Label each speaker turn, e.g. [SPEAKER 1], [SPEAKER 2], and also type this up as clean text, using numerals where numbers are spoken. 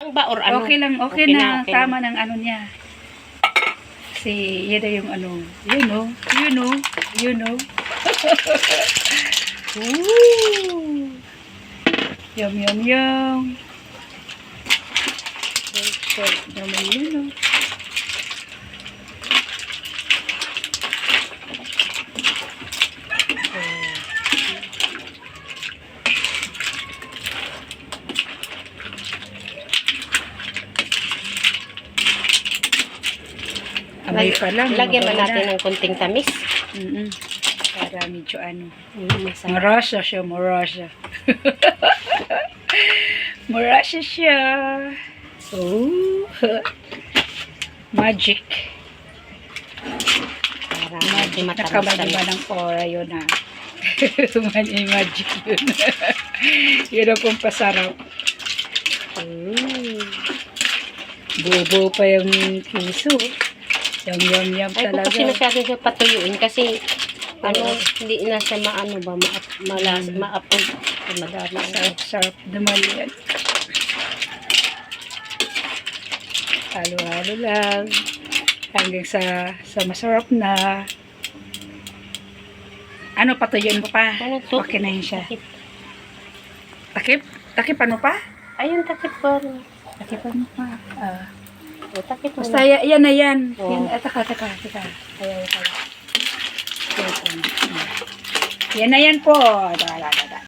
[SPEAKER 1] Ang ba or ano?
[SPEAKER 2] Okay lang, okay,
[SPEAKER 1] Okay
[SPEAKER 2] na.
[SPEAKER 1] na, okay
[SPEAKER 2] Tama ng ano niya. Kasi, yan na yung ano. You know. Ooh. Yum, yum, yum. Naman yun, no? Amay pa lang.
[SPEAKER 1] Lagyan ba
[SPEAKER 2] mabaw
[SPEAKER 1] natin
[SPEAKER 2] na.
[SPEAKER 1] ng konting tamis?
[SPEAKER 2] Para medyo ano.
[SPEAKER 1] Masarap.
[SPEAKER 2] Marasya siya, marasya. Marasya siya. Oh. Magic.
[SPEAKER 1] Para
[SPEAKER 2] Magic.
[SPEAKER 1] medyo
[SPEAKER 2] Nakamaliba
[SPEAKER 1] matamis-tamis.
[SPEAKER 2] ng pora yun ha. Magic yun. Yun ang pong pasarap. Bubo pa yung piso. Yum, yum, yum
[SPEAKER 1] Ay, kung
[SPEAKER 2] talaga.
[SPEAKER 1] kasi masyado siya patuyuin kasi ano, hindi na siya maano ba, maapod. Madami.
[SPEAKER 2] Sarap naman yan. Halo-halo lang. Hanggang sa masarap na. Ano, patuyuin mo pa?
[SPEAKER 1] Ano to?
[SPEAKER 2] Okay na yun siya.
[SPEAKER 1] Takip.
[SPEAKER 2] Takip? Takip ano pa?
[SPEAKER 1] Ayun, takip po.
[SPEAKER 2] Takip ano pa?
[SPEAKER 1] O, takip mo
[SPEAKER 2] Basta
[SPEAKER 1] na.
[SPEAKER 2] yan na yan.
[SPEAKER 1] Oo.
[SPEAKER 2] Yan, taka. Ayaw. Yan na yan po. Taka.